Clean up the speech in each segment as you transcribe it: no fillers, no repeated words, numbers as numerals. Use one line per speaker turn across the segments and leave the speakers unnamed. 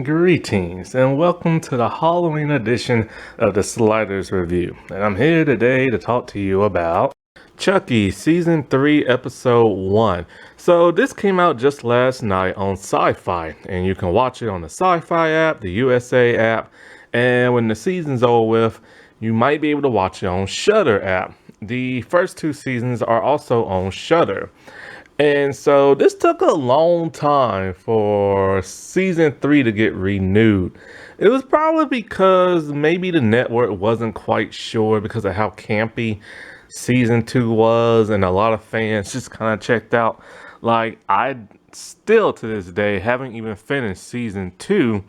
Greetings and welcome to the Halloween edition of the Sliders Review. And I'm here today to talk to you about Chucky Season 3 Episode 1. So this came out just last night on Sci-Fi, and you can watch it on the Sci-Fi app, the USA app, and when the season's over with, you might be able to watch it on Shudder app. The first two seasons are also on Shudder. And so this took a long time for season 3 to get renewed. It was probably because maybe the network wasn't quite sure because of how campy season 2 was, and a lot of fans just kind of checked out. Like, I still to this day haven't even finished season 2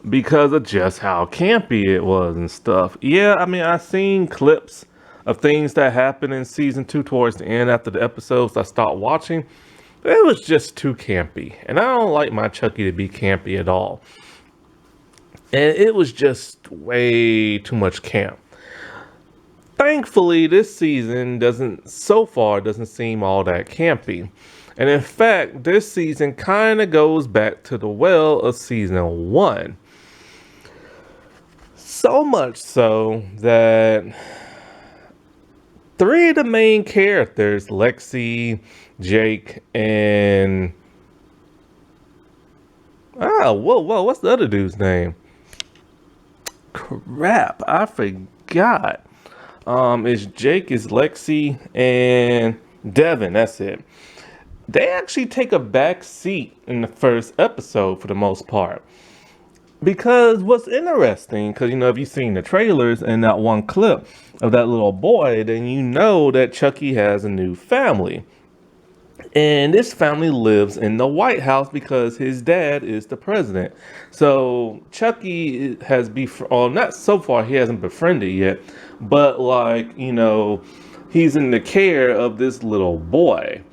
because of just how campy it was and stuff. Yeah, I mean, I've seen clips of things that happened in season 2 towards the end after the episodes I stopped watching. It was just too campy, and I don't like my Chucky to be campy at all. And it was just way too much camp. Thankfully, this season doesn't seem all that campy. And in fact, this season kind of goes back to the well of season 1. So much so that 3 of the main characters, Lexi, Jake, and what's the other dude's name? Crap, I forgot. It's Jake, is Lexi, and Devin. That's it. They actually take a back seat in the first episode for the most part. Because what's interesting, because if you've seen the trailers and that one clip of that little boy, then you know that Chucky has a new family. And this family lives in the White House because his dad is the president. So Chucky has not so far, he hasn't befriended yet, but he's in the care of this little boy.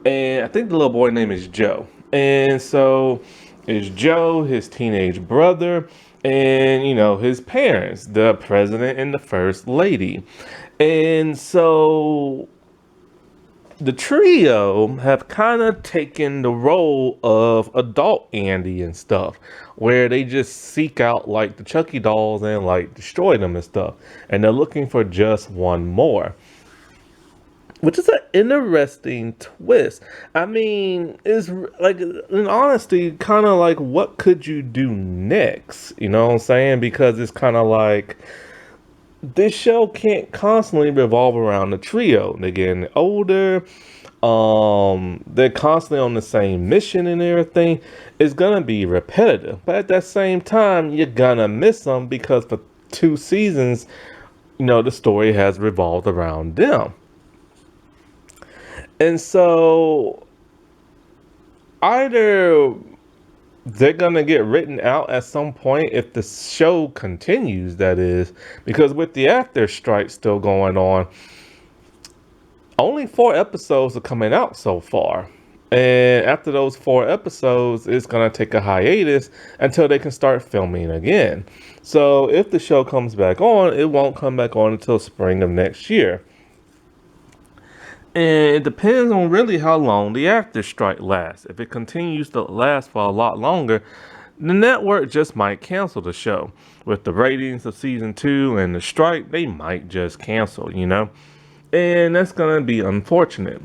And I think the little boy name is Joe. And so is Joe, his teenage brother, and his parents, the president and the first lady. And so the trio have kind of taken the role of adult Andy and stuff, where they just seek out like the Chucky dolls and like destroy them and stuff, and they're looking for just one more, which is an interesting twist. I mean, it's like, in honesty, kind of like, what could you do next? You know what I'm saying? Because it's kind of like, this show can't constantly revolve around the trio. They're getting older. They're constantly on the same mission and everything. It's gonna be repetitive. But at that same time, you're gonna miss them because for 2 seasons, the story has revolved around them. And so either they're going to get written out at some point if the show continues, that is, because with the actor strike still going on, only 4 episodes are coming out so far. And after those 4 episodes, it's going to take a hiatus until they can start filming again. So if the show comes back on, it won't come back on until spring of next year. And it depends on really how long the actor strike lasts. If it continues to last for a lot longer, the network just might cancel the show. With the ratings of season 2 and the strike, they might just cancel, And that's going to be unfortunate.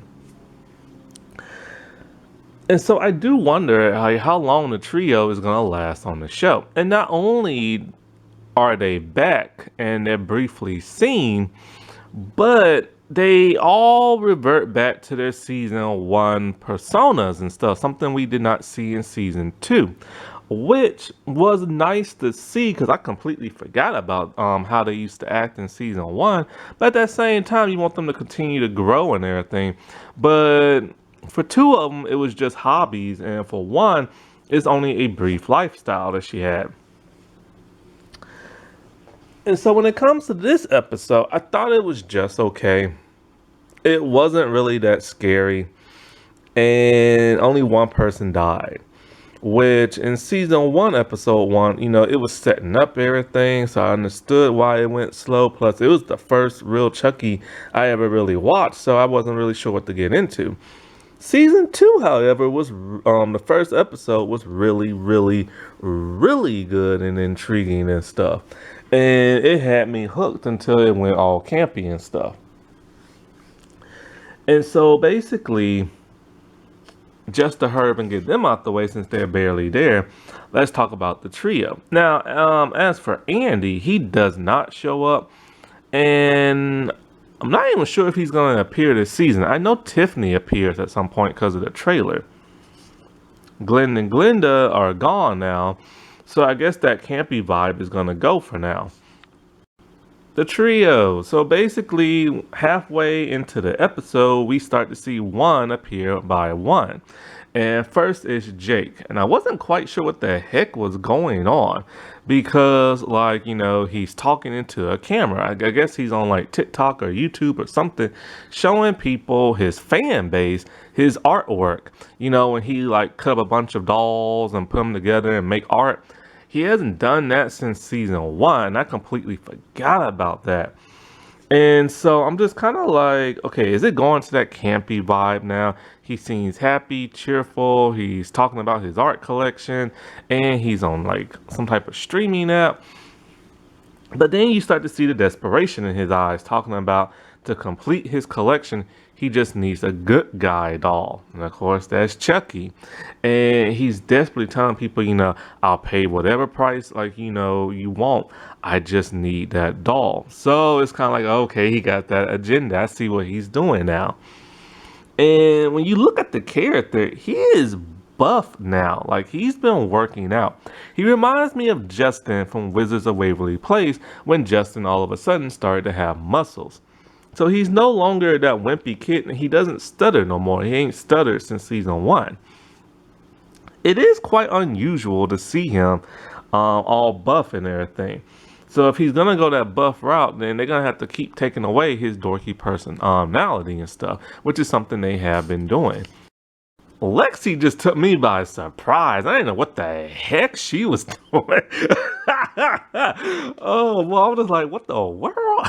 And so I do wonder how long the trio is going to last on the show. And not only are they back and they're briefly seen, but they all revert back to their season 1 personas and stuff, something we did not see in season 2, which was nice to see because I completely forgot about how they used to act in season 1. But at that same time, you want them to continue to grow and everything. But for 2 of them, it was just hobbies, and for 1, it's only a brief lifestyle that she had. And so when it comes to this episode, I thought it was just okay. It wasn't really that scary. And only 1 person died. Which in season 1, episode 1, it was setting up everything. So I understood why it went slow. Plus, it was the first real Chucky I ever really watched. So I wasn't really sure what to get into. Season 2, however, was the first episode was really, really, really good and intriguing and stuff. And it had me hooked until it went all campy and stuff. And so basically, just to hurry up and get them out the way since they're barely there, let's talk about the trio. Now, as for Andy, he does not show up, and I'm not even sure if he's going to appear this season. I know Tiffany appears at some point because of the trailer. Glenn and Glenda are gone now, so I guess that campy vibe is going to go for now. The trio. So basically, halfway into the episode, we start to see one appear by one. And first is Jake. And I wasn't quite sure what the heck was going on because, like, he's talking into a camera. I guess he's on like TikTok or YouTube or something, showing people his fan base, his artwork. When he like cut up a bunch of dolls and put them together and make art. He hasn't done that since season 1. I completely forgot about that. And so I'm just kind of like, okay, is it going to that campy vibe now? He seems happy, cheerful. He's talking about his art collection and he's on like some type of streaming app. But then you start to see the desperation in his eyes, talking about to complete his collection, he just needs a good guy doll. And of course, that's Chucky. And he's desperately telling people, I'll pay whatever price, you want. I just need that doll. So it's kind of like, okay, he got that agenda. I see what he's doing now. And when you look at the character, he is buff now. Like, he's been working out. He reminds me of Justin from Wizards of Waverly Place when Justin all of a sudden started to have muscles. So he's no longer that wimpy kid, and he doesn't stutter no more. He ain't stuttered since season 1. It is quite unusual to see him all buff and everything. So if he's gonna go that buff route, then they're gonna have to keep taking away his dorky personality and stuff, which is something they have been doing. Lexi just took me by surprise. I didn't know what the heck she was doing. Oh, well, I was like, what the world?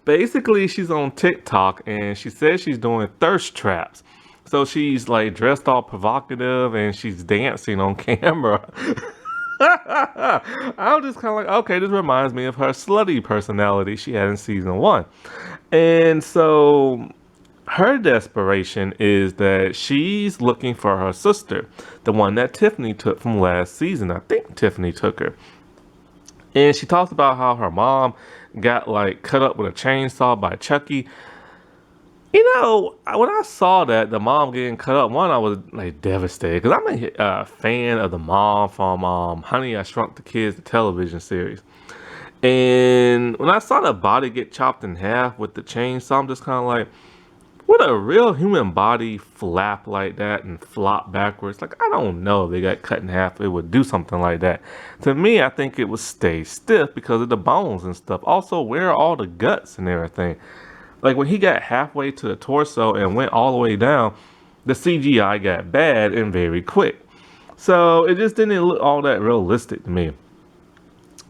Basically, she's on TikTok and she says she's doing thirst traps. So she's like dressed all provocative and she's dancing on camera. I'm just kind of like, okay, this reminds me of her slutty personality she had in season 1. And so her desperation is that she's looking for her sister, the one that Tiffany took from last season. I think Tiffany took her. And she talks about how her mom got like cut up with a chainsaw by Chucky. When I saw that, the mom getting cut up, I was like devastated because I'm a fan of the mom from Honey, I Shrunk the Kids, the television series. And when I saw the body get chopped in half with the chainsaw, I'm just kind of like, would a real human body flap like that and flop backwards? Like, I don't know if they got cut in half, it would do something like that. To me, I think it would stay stiff because of the bones and stuff. Also, where are all the guts and everything? Like, when he got halfway to the torso and went all the way down, the CGI got bad and very quick. So, it just didn't look all that realistic to me.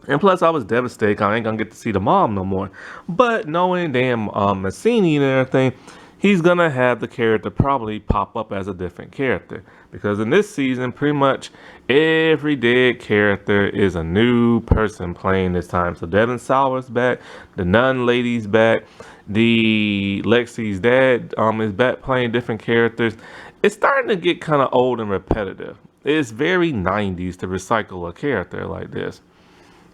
And plus, I was devastated. I ain't gonna get to see the mom no more. But knowing damn Massini and everything, he's gonna have the character probably pop up as a different character. Because in this season, pretty much every dead character is a new person playing this time. So Devin Sauer's back, the nun lady's back, the Lexi's dad is back playing different characters. It's starting to get kind of old and repetitive. It's very 90s to recycle a character like this.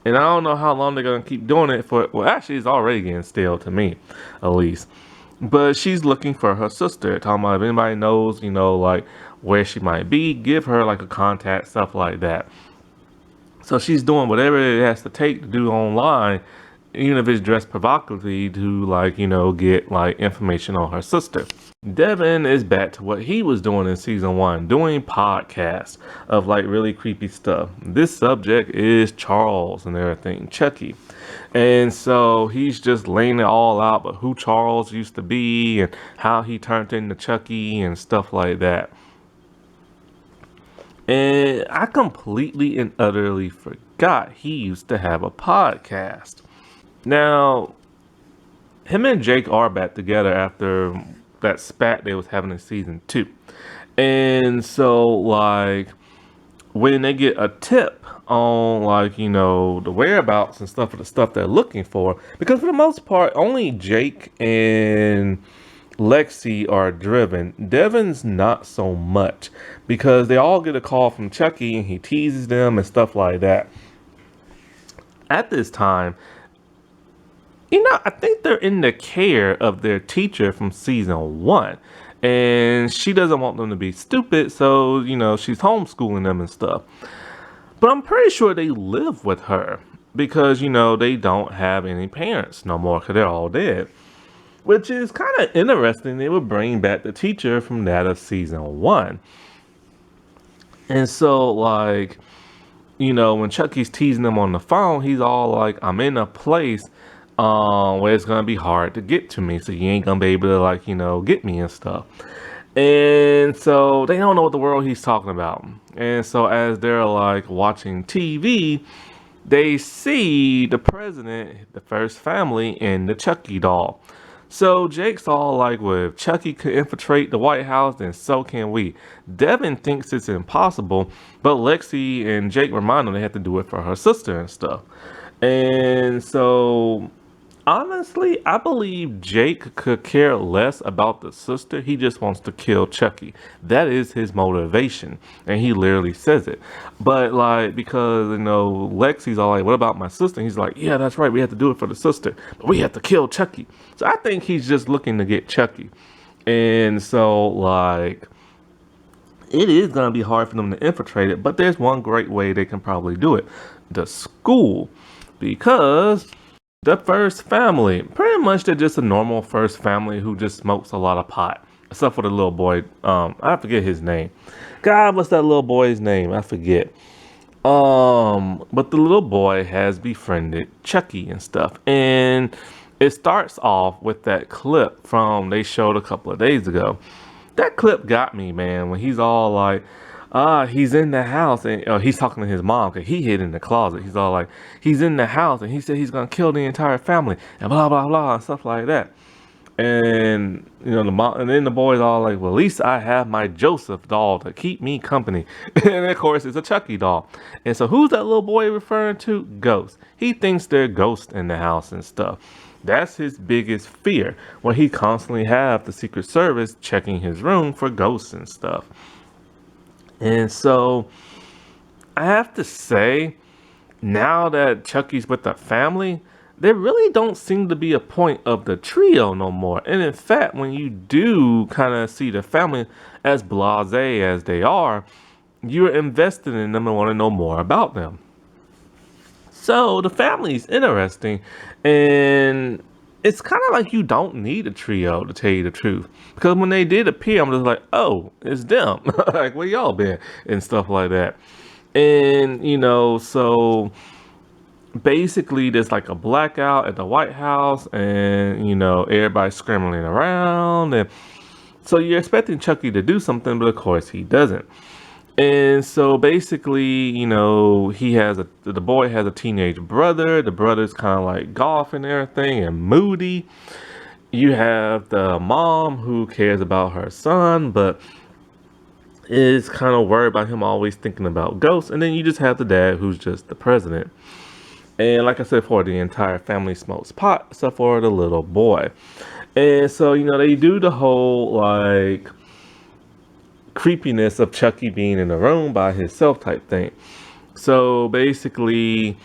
And I don't know how long they're going to keep doing it for. Well, actually, it's already getting stale to me, at least. But she's looking for her sister. Talking about if anybody knows, like where she might be, give her like a contact, stuff like that. So she's doing whatever it has to take to do online, even if it's dressed provocatively to get like information on her sister. Devin is back to what he was doing in season 1, doing podcasts of like really creepy stuff. This subject is Charles and everything, Chucky. And so he's just laying it all out, but who Charles used to be and how he turned into Chucky and stuff like that. And I completely and utterly forgot he used to have a podcast. Now, him and Jake are back together after that spat they was having in season 2. And so like when they get a tip on like the whereabouts and stuff of the stuff they're looking for, because for the most part only Jake and Lexi are driven. Devin's not so much, because they all get a call from Chucky and he teases them and stuff like that. At this time, I think they're in the care of their teacher from season 1. And she doesn't want them to be stupid, so, she's homeschooling them and stuff. But I'm pretty sure they live with her because, they don't have any parents no more because they're all dead. Which is kind of interesting. They would bring back the teacher from that of season 1. And so, like, when Chucky's teasing them on the phone, he's all like, I'm in a place where it's going to be hard to get to me. So you ain't going to be able to, like, get me and stuff. And so they don't know what the world he's talking about. And so as they're, like, watching TV, they see the president, the first family, and the Chucky doll. So Jake's all like, well, if Chucky could infiltrate the White House, then so can we. Devin thinks it's impossible, but Lexi and Jake remind them they have to do it for her sister and stuff. And so, honestly, I believe Jake could care less about the sister. He just wants to kill Chucky. That is his motivation. And he literally says it. But, like, because, Lexi's all like, what about my sister? And he's like, yeah, that's right. We have to do it for the sister. But we have to kill Chucky. So I think he's just looking to get Chucky. And so, like, it is going to be hard for them to infiltrate it. But there's one great way they can probably do it. The school. Because the first family, pretty much they're just a normal first family who just smokes a lot of pot. Except for the little boy, I forget his name. God, what's that little boy's name? I forget. But the little boy has befriended Chucky and stuff. And it starts off with that clip from they showed a couple of days ago. That clip got me, man, when he's all like, he's in the house, and he's talking to his mom because he hid in the closet. He's all like, he's in the house, and he said he's gonna kill the entire family, and blah blah blah and stuff like that. And the mom, and then the boy's all like, well, at least I have my Joseph doll to keep me company. And of course, it's a Chucky doll. And so, who's that little boy referring to? Ghosts. He thinks there are ghosts in the house and stuff. That's his biggest fear, when he constantly have the Secret Service checking his room for ghosts and stuff. And so, I have to say, now that Chucky's with the family, there really don't seem to be a point of the trio no more. And in fact, when you do kind of see the family as blasé as they are, you're invested in them and want to know more about them. So the family's interesting, and it's kind of like you don't need a trio, to tell you the truth. Because when they did appear, I'm just like, oh, it's them. Like, where y'all been? And stuff like that. And, so basically there's like a blackout at the White House, and, everybody's scrambling around. And so you're expecting Chucky to do something, but of course he doesn't. And so basically, the boy has a teenage brother. The brother's kind of like golf and everything and moody. You have the mom who cares about her son, but is kind of worried about him always thinking about ghosts. And then you just have the dad who's just the president. And like I said before, the entire family smokes pot except for the little boy. And so, they do the whole like creepiness of Chucky being in the room by himself type thing. So basically,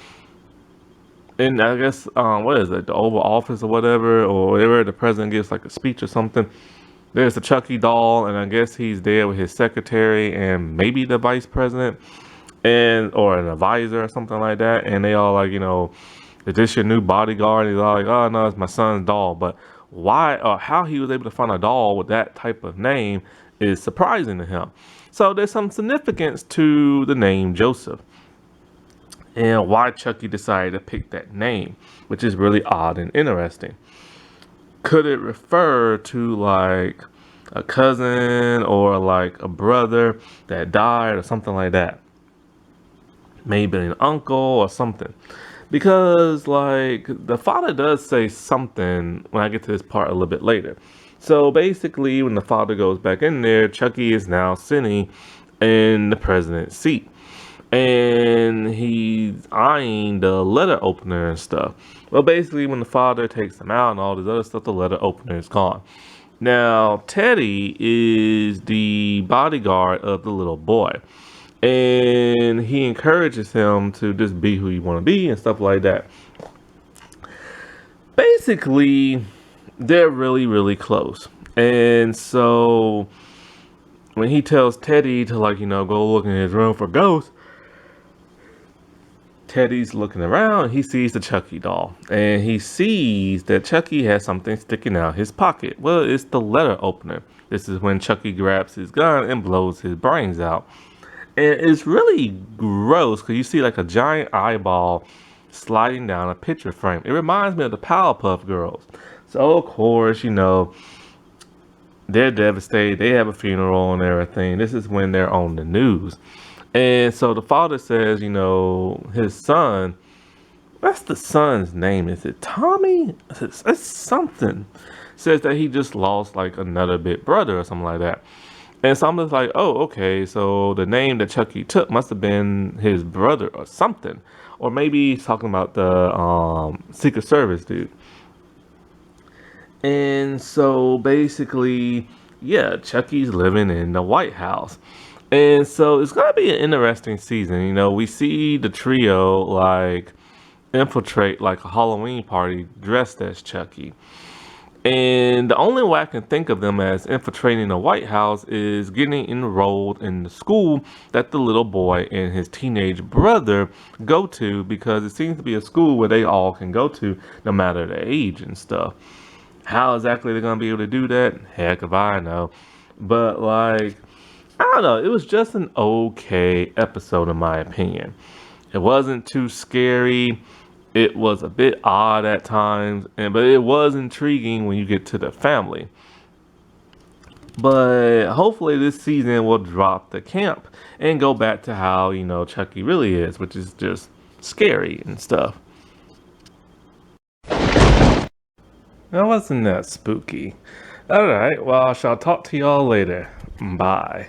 and I guess what is it, the Oval Office or whatever, the president gives like a speech or something. There's the Chucky doll, and I guess he's there with his secretary and maybe the vice president, or an advisor or something like that. And they all like, is this your new bodyguard? And he's all like, oh no, it's my son's doll. But why or how he was able to find a doll with that type of name is surprising to him. So there's some significance to the name Joseph and why Chucky decided to pick that name, which is really odd and interesting. Could it refer to like a cousin or like a brother that died or something like that? Maybe an uncle or something. Because like the father does say something when I get to this part a little bit later. So basically, when the father goes back in there, Chucky is now sitting in the president's seat. And he's eyeing the letter opener and stuff. Well, basically, when the father takes him out and all this other stuff, the letter opener is gone. Now, Teddy is the bodyguard of the little boy. And he encourages him to just be who you want to be and stuff like that. Basically, they're really, really close. And so when he tells Teddy to, like, go look in his room for ghosts, Teddy's looking around. He sees the Chucky doll, and he sees that Chucky has something sticking out his pocket. Well, it's the letter opener. This is when Chucky grabs his gun and blows his brains out. And it's really gross because you see like a giant eyeball sliding down a picture frame. It reminds me of the Powerpuff Girls. So, of course, they're devastated. They have a funeral and everything. This is when they're on the news. And so the father says, his son, what's the son's name? Is it Tommy? It's something. Says that he just lost like another big brother or something like that. And so I'm just like, oh, okay. So the name that Chucky took must have been his brother or something. Or maybe he's talking about the Secret Service dude. And so basically, yeah, Chucky's living in the White House. And so it's going to be an interesting season. We see the trio like infiltrate like a Halloween party dressed as Chucky. And the only way I can think of them as infiltrating the White House is getting enrolled in the school that the little boy and his teenage brother go to, because it seems to be a school where they all can go to no matter their age and stuff. How exactly they're going to be able to do that? Heck if I know. But like, I don't know. It was just an okay episode in my opinion. It wasn't too scary. It was a bit odd at times, but it was intriguing when you get to the family. But hopefully this season will drop the camp and go back to how, Chucky really is, which is just scary and stuff. That wasn't that spooky. Alright, well, I shall talk to y'all later. Bye.